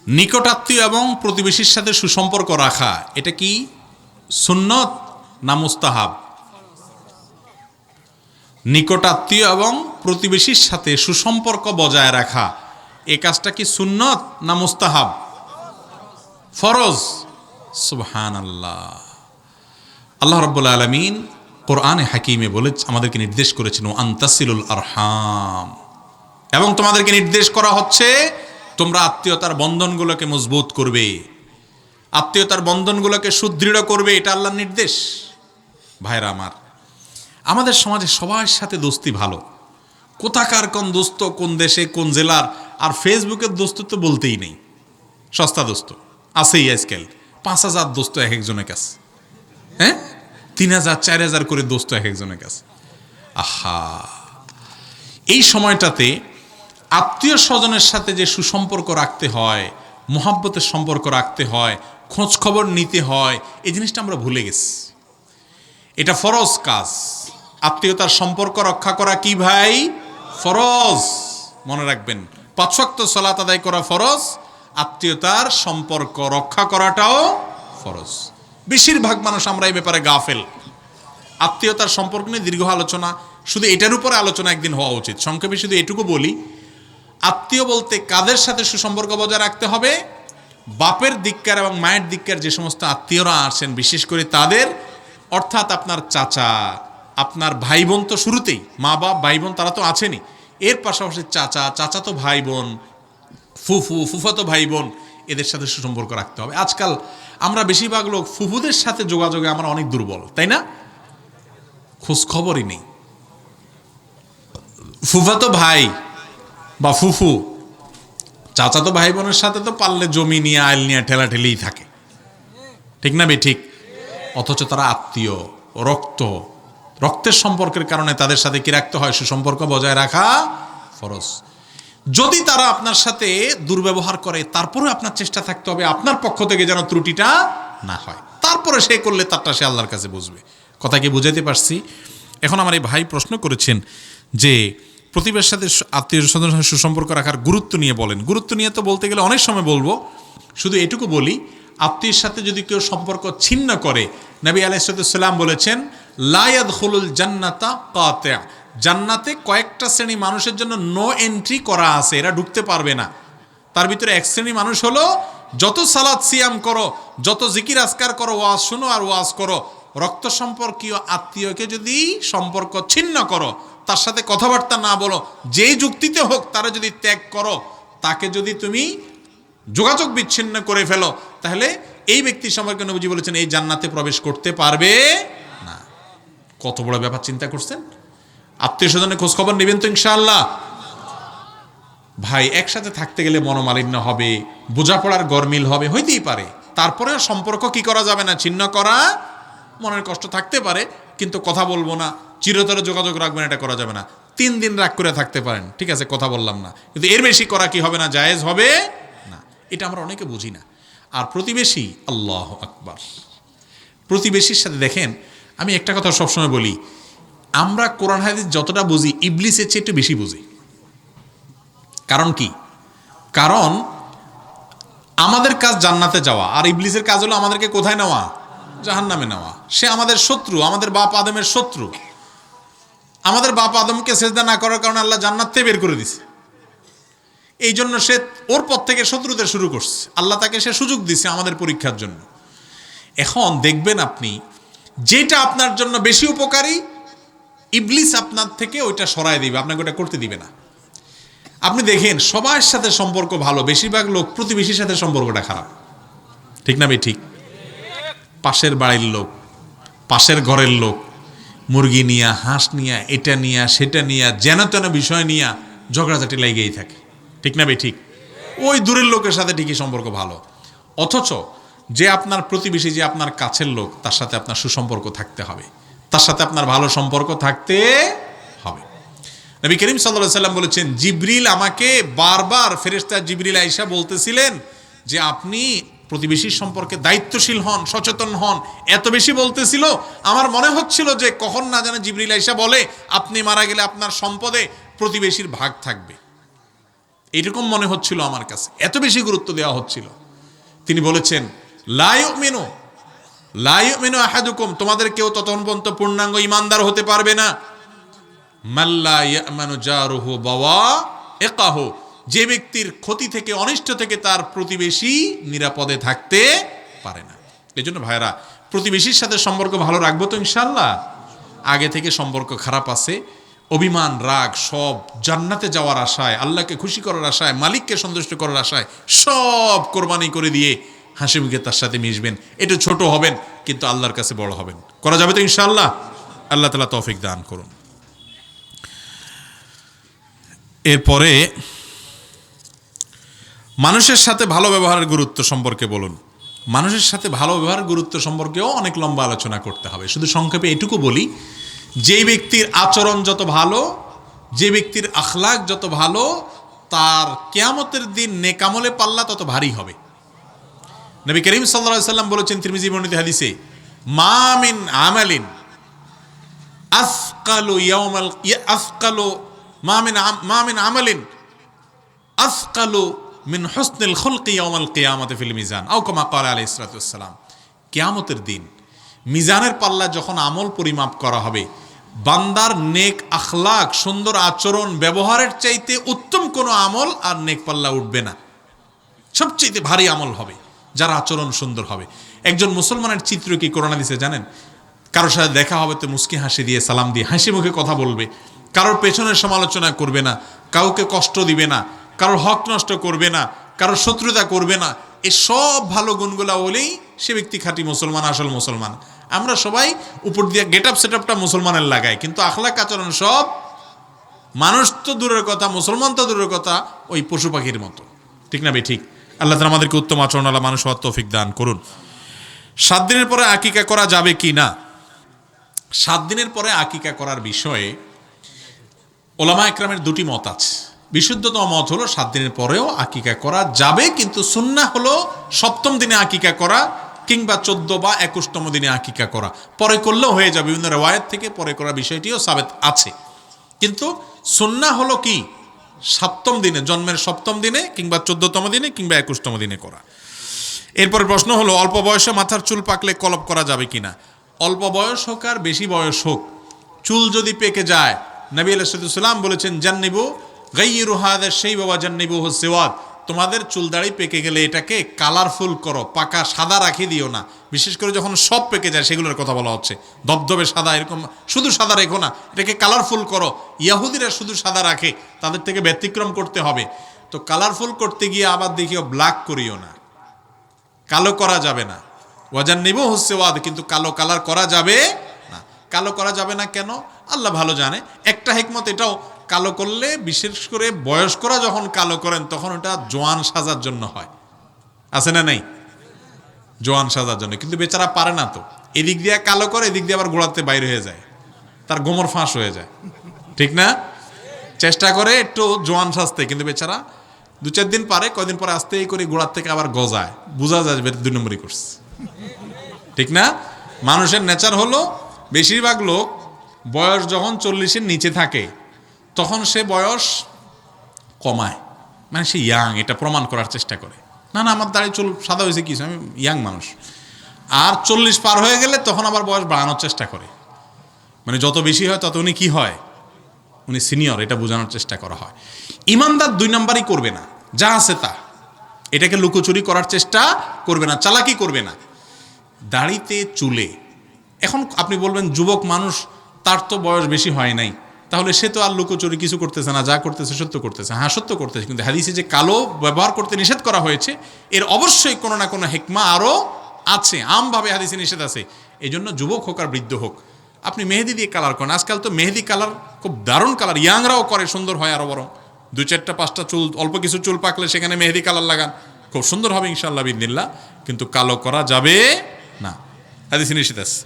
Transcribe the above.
নিকটাত্মীয় এবং প্রতিবেশীর সাথে সুসম্পর্ক রাখা এটা কি সুন্নত না মুস্তাহাব? নিকটাত্মীয় এবং প্রতিবেশীর সাথে সুসম্পর্ক বজায় রাখা এই কাজটা কি সুন্নত না মুস্তাহাব? ফরজ। সুবহানাল্লাহ। আল্লাহ রাব্বুল আলামিন কোরআনে হাকিমে বলে আমাদেরকে নির্দেশ করেছেন আনতাসিলুল আরহাম, এবং তোমাদেরকে নির্দেশ করা হচ্ছে তোমরা আত্মীয়তার বন্ধনগুলোকে মজবুত করবে, আত্মীয়তার বন্ধনগুলোকে সুদৃঢ় করবে। এটা আল্লাহর নির্দেশ। ভাইরা আমার, আমাদের সমাজে সবার সাথে দোস্তি ভালো, কোথাকার কোন দোস্ত, কোন দেশে, কোন জেলার, আর ফেসবুকের দোস্ত তো বলতেই নেই। সস্তা দোস্ত আছেই আজকাল, 5,000 দোস্ত এক একজনের কাছে, হ্যাঁ 3,000 4,000 করে দোস্ত এক একজনের কাছে। আহা, এই সময়টাতে আত্মীয় স্বজনের সাথে যে সুসম্পর্ক রাখতে হয়, মোহাব্বতের সম্পর্ক রাখতে হয়, খোঁজ খবর নিতে হয়, এই জিনিসটা আমরা ভুলে গেছি। এটা ফরজ কাজ। আত্মীয়তার সম্পর্ক রক্ষা করা কি ভাই? ফরজ। মনে রাখবেন, 5 ওয়াক্ত সালাত আদায় করা ফরজ, আত্মীয়তার সম্পর্ক রক্ষা করাটাও ফরজ। বেশিরভাগ মানুষ আমরা এই ব্যাপারে গাফেল। আত্মীয়তার সম্পর্ক নিয়ে দীর্ঘ আলোচনা, শুধু এটার উপরে আলোচনা একদিন হওয়া উচিত। সংক্ষেপে শুধু এটুকু বলি, আত্মীয় বলতে কাদের সাথে সুসম্পর্ক বজায় রাখতে হবে? বাপের দিককার এবং মায়ের দিককার যে সমস্ত আত্মীয়রা আসেন, বিশেষ করে তাদের, অর্থাৎ আপনার চাচা, আপনার ভাই বোন তো শুরুতেই, মা বাপ ভাই বোন তারা তো আছেনই, এর পাশাপাশি চাচা, চাচাতো ভাই বোন, ফুফু, ফুফাতো ভাই বোন, এদের সাথে সুসম্পর্ক রাখতে হবে। আজকাল আমরা বেশিরভাগ লোক ফুফুদের সাথে যোগাযোগে আমরা অনেক দুর্বল, তাই না? খোঁজ খবরই নেই। ফুফাতো ভাই বা ফুফু, চাচাতো ভাই বোনের সাথে তো পারলে জমি নিয়ে, আইল নিয়ে ঠেলাঠেলিই থাকে, ঠিক না বে ঠিক? অথচ তারা আত্মীয়, রক্তের সম্পর্কের কারণে তাদের সাথে কি রাখতে হয়? সুসম্পর্ক বজায় রাখা ফরজ। যদি তারা আপনার সাথে দুর্ব্যবহার করে, তারপরে আপনার চেষ্টা থাকতে হবে আপনার পক্ষ থেকে যেন ত্রুটিটা না হয়। তারপরে সে করলে তারটা সে আল্লাহর কাছে বুঝবে। কথা কি বুঝাইতে পারছি? এখন আমার এই ভাই প্রশ্ন করেছেন যে প্রতিবেশীর সাথে আত্মীয় স্বজনের সাথে সুসম্পর্ক রাখার গুরুত্ব নিয়ে বলেন। গুরুত্ব নিয়ে তো বলতে গেলে অনেক সময় বলবো, শুধু এটুকু বলি, আত্মীয়ের সাথে যদি কেউ সম্পর্ক ছিন্ন করে, নবী আলাইহিস সালাম বলেছেন লা ইয়াদখুলুল জান্নাতা কাতিআ, জান্নাতে কয়েকটা শ্রেণী মানুষের জন্য নো এন্ট্রি করা আছে, এরা ঢুকতে পারবে না। তার ভিতরে এক শ্রেণী মানুষ হলো, যত সালাত সিয়াম করো, যত জিকির আজকার করো, ওয়াজ শোনো আর ওয়াজ করো, রক্ত সম্পর্কীয় আত্মীয়কে যদি সম্পর্ক ছিন্ন করো, তার সাথে কথাবার্তা না বলো, যেই যুক্তিতে হোক তারা যদি ত্যাগ করো, তাকে যদি তুমি যোগাযোগ বিচ্ছিন্ন করে ফেলো, তাহলে এই ব্যক্তি সম্পর্কে নবীজি বলেছেন এই জান্নাতে প্রবেশ করতে পারবে না। কত বড় ব্যাপার চিন্তা করছেন? আত্মীয় স্বজনের খোঁজ খবর নেবেন তো ইনশাআল্লাহ। ভাই, একসাথে থাকতে গেলে মনোমালিন্য হবে, বোঝাপড়ার গরমিল হবে, হইতেই পারে। তারপরে সম্পর্ক কি করা যাবে না? ছিন্ন করা। মনের কষ্ট থাকতে পারে, কিন্তু কথা বলবো না, চিরতরে যোগাযোগ রাখবেন, এটা করা যাবে না। 3 দিন রাগ করে থাকতে পারেন, ঠিক আছে, কথা বললাম না, কিন্তু এর বেশি করা কি হবে না? জায়েজ হবে না। এটা আমরা অনেকে বুঝি না। আর প্রতিবেশী, আল্লাহু আকবার, প্রতিবেশীর সাথে দেখেন, আমি একটা কথা সবসময় বলি, আমরা কোরআন হাদিস যতটা বুঝি, ইবলিসের চেয়ে একটু বেশি বুঝি। কারণ কি? কারণ আমাদের কাজ জান্নাতে যাওয়া, আর ইবলিসের কাজ হলো আমাদেরকে কোথায় নেওয়া? জাহান্নামে নেওয়া। সে আমাদের শত্রু, আমাদের বাপ আদমের শত্রু। আমাদের বাপ আদমকে সেজদা না করার কারণে আল্লাহ জান্নাত থেকে বের করে দিছে। এই জন্য সে ওর পথ থেকে শত্রুদের শুরু করছে। আল্লাহ তাকে সে সুযোগ দিছে আমাদের পরীক্ষার জন্য। এখন দেখবেন আপনি, যেটা আপনার জন্য বেশি উপকারী, ইবলিস আপনার থেকে ওইটা সরায় দিবে, আপনাকে ওটা করতে দিবে না। আপনি দেখেন সবার সাথে সম্পর্ক ভালো, বেশিরভাগ লোক প্রতিবেশীর সাথে সম্পর্কটা খারাপ, ঠিক না ভাই ঠিক? পাশের বাড়ির লোক, পাশের ঘরের লোক, মুরগি নিয়া, হাঁস নিয়া, এটা নিয়া, সেটা নিয়া, যেন তেন বিষয় নিয়া ঝগড়াঝাটি লেগেই থাকে, ঠিক না ভাই ঠিক? ওই দূরের লোকের সাথে ঠিকই সম্পর্ক ভালো, অথচ যে আপনার প্রতিবেশী, যে আপনার কাছের লোক, তার সাথে আপনার সুসম্পর্ক থাকতে হবে, তার সাথে আপনার ভালো সম্পর্ক থাকতে হবে। নবী করিম সাল্লাল্লাহু আলাইহি ওয়াসাল্লাম বলেছেন, জিবরিল আমাকে বারবার, ফেরেশতা জিবরিল আয়েশা বলতেছিলেন যে আপনি প্রতিবেশীর সম্পর্কে দায়িত্বশীল হন, সচেতন হন। এত বেশি বলতেছিল, আমার মনে হচ্ছিল যে কখন না জানে জিবরিল আয়েশা বলে আপনি মারা গেলে আপনার সম্পদে প্রতিবেশীর ভাগ থাকবে। এইরকম মনে হচ্ছিল আমার কাছে, এত বেশি গুরুত্ব দেওয়া হচ্ছিল। তিনি বলেছেন, লা ইউমিনু আহাদুকুম, তোমাদের কেউ ততক্ষণ পর্যন্ত পূর্ণাঙ্গ ইমানদার হতে পারবে না, মাল্লা ইয়ামানু জারুহু বাওয়াইকাহু, যে ব্যক্তির ক্ষতি থেকে, অনিষ্ট থেকে তার প্রতিবেশী নিরাপদে থাকতে পারে না। এই জন্য ভাইরা, প্রতিবেশীর সাথে সম্পর্ক ভালো রাখবো তো ইনশাআল্লাহ। আগে থেকে সম্পর্ক খারাপ আছে, অভিমান, রাগ সব জান্নাতে যাওয়ার আশায়, আল্লাহকে খুশি করার আশায়, মালিককে সন্তুষ্ট করার আশায় সব কোরবানি করে দিয়ে হাসি মুখে তার সাথে মিশবেন। একটু ছোট হবেন কিন্তু আল্লাহর কাছে বড় হবেন। করা যাবে তো ইনশাআল্লাহ? আল্লাহ তাআলা তৌফিক দান করুন। এরপরে মানুষের সাথে ভালো ব্যবহারের গুরুত্ব সম্পর্কে বলুন। মানুষের সাথে ভালো ব্যবহারের গুরুত্ব সম্পর্কেও অনেক লম্বা আলোচনা করতে হবে। শুধু সংক্ষেপে এটুকু বলি, যে ব্যক্তির আচরণ যত ভালো, যে ব্যক্তির আখলাক যত ভালো, তার কিয়ামতের দিন নেক আমলে পাল্লা তত ভারী হবে। নবী করিম সাল্লাল্লাহু আলাইহি ওয়াসাল্লাম বলেছেন তিরমিজি বর্ণিত হাদিসে, মা মিন আমালিন আসকালু ইয়াউমাল আসকালু মা মিন আমালিন আসকালু মিন হুসনিল খুলকি ইয়াউমাল কিয়ামাতি ফিল মিজান, আও কামা ক্বালা আলাইহিস সালাতু ওয়াস সালাম। কিয়ামতের দিন মিজানের পাল্লা যখন আমল পরিমাপ করা হবে, বান্দার নেক আখলাক, সুন্দর আচরণ, ব্যবহারের চাইতে উত্তম কোনো আমল আর নেক পাল্লা উঠবে না। সবচেয়ে ভারী আমল হবে যার আচরণ সুন্দর হবে। একজন মুসলমানের চিত্র কি করোনা দিছে জানেন? কারোর সাথে দেখা হবে তো মুস্কি হাসি দিয়ে, সালাম দিয়ে, হাসি মুখে কথা বলবে, কারোর পেছনের সমালোচনা করবে না, কাউকে কষ্ট দিবে না, কারোর হক নষ্ট করবে না, কারোর শত্রুতা করবে না। এই সব ভালো গুণগুলা হলেই সে ব্যক্তি খাঁটি মুসলমান, আসল মুসলমান। আমরা সবাই উপর দিয়ে গেট আপ সেট আপটা মুসলমানের লাগাই, কিন্তু আখলাক আচরণ সব, মানুষ তো দূরের কথা, মুসলমান তো দূরের কথা, ওই পশু পাখির মতো। ঠিক না ভাই? ঠিক। আল্লাহ তাআলা আমাদেরকে উত্তম আচরণওয়ালা মানুষ হওয়ার তৌফিক দান করুন। 7 দিনের পরে আকিকা করা যাবে কি না? 7 দিনের পরে আকিকা করার বিষয়ে ওলামা একরামের দুটি মত আছে। বিশুদ্ধতম মত হলো 7 দিনের পরেও আকিকা করা যাবে, কিন্তু সুন্নাহ হলো 7ম দিনে আকিকা করা, কিংবা 14 বা 21তম দিনে আকিকা করা। পরে করলেও হয়ে যাবে, বিভিন্ন রিওয়ায়াত থেকে পরে করার বিষয়টিও সাবেত আছে। কিন্তু সুন্নাহ হলো কি 7ম দিনে, জন্মের 7ম দিনে, কিংবা 14তম দিনে, কিংবা 21তম দিনে করা। এরপরে প্রশ্ন হলো, অল্প বয়সে মাথার চুল পাকলে কলব করা যাবে কিনা? অল্প বয়স হোক আর বেশি বয়স হোক, চুল যদি পেকে যায়, নবী আলাইহিস সালাম বলেছেন, জান্নিবু গায়্যিরু হাযা শাইবা ওয়া জান্নিবুহু সিওয়াদ, তোমাদের চুল দাড়ি পেকে গেলে এটাকে কালারফুল করো, পাকা সাদা রাখি দিও না। বিশেষ করে যখন সব পেকে যায় সেগুলোর কথা বলা হচ্ছে, ধবধবে সাদা, এরকম শুধু সাদা রেখো না, এটাকে কালারফুল করো। ইহুদিরা শুধু সাদা রাখে, তাদের থেকে ব্যতিক্রম করতে হবে। তো কালারফুল করতে গিয়ে আবার দেখিও ব্ল্যাক করিও না, কালো করা যাবে না। ওয়াজান্নিবুহু সিওয়াদ, কিন্তু কালো কালার করা যাবে না। কালো করা যাবে না কেন? আল্লাহ ভালো জানে। একটা হিকমত এটাও, কালো করলে, বিশেষ করে বয়স্করা যখন কালো করেন তখন ওটা জোয়ান সাজার জন্য হয়, আছে না নাই? জোয়ান সাজার জন্য। কিন্তু বেচারা পারে না, তো এদিক দিয়ে কালো করে, এদিক দিয়ে আবার গোড়াতে বাইরে হয়ে যায়, তার গোমর ফাঁস হয়ে যায়। ঠিক না? চেষ্টা করে একটু জোয়ান সাজতে, কিন্তু বেচারা 2-4 দিন পারে, কয়দিন পরে আস্তে করে গোড়ার থেকে আবার গজায়, বোঝা যায় 2 নম্বরই করছে। ঠিক না? মানুষের নেচার হলো, বেশিরভাগ লোক বয়স যখন 40-এর নিচে থাকে তখন সে বয়স কমায়, মানে সে ইয়াং, এটা প্রমাণ করার চেষ্টা করে। না না, আমার দাড়ি চুল সাদা হয়েছে কিছু, আমি ইয়াং মানুষ। আর 40 পার হয়ে গেলে তখন আবার বয়স বাড়ানোর চেষ্টা করে, মানে যত বেশি হয় তত উনি কি হয়, উনি সিনিয়র, এটা বোঝানোর চেষ্টা করা হয়। ইমানদার 2 নাম্বারই করবে না, যা আছে তা, এটাকে লুকোচুরি করার চেষ্টা করবে না, চালাকি করবে না। দাড়িতে, চুলে, এখন আপনি বলবেন যুবক মানুষ, তার তো বয়স বেশি হয় নাই, তাহলে সে তো আর লুকোচুরি কিছু করতেছে না, যা করতেছে সত্য করতেছে। হ্যাঁ, সত্য করতেছে, কিন্তু হাদিসে যে কালো ব্যবহার করতে নিষেধ করা হয়েছে, এর অবশ্যই কোনো না কোনো হিকমা আরও আছে, আমভাবে হাদিসে নিষেধ আছে। এই জন্য যুবক হোক আর বৃদ্ধ হোক, আপনি মেহেদি দিয়ে কালার করেন। আজকাল তো মেহেদি কালার খুব দারুণ কালার, ইয়াংরাও করে, সুন্দর হয় আরও বরং। 2-4টা-5টা চুল, অল্প কিছু চুল পাকলে সেখানে মেহেদি কালার লাগান, খুব সুন্দর হবে ইনশাআল্লাহ বিদিনিল্লাহ, কিন্তু কালো করা যাবে না, হাদিসে নিষেধ আছে।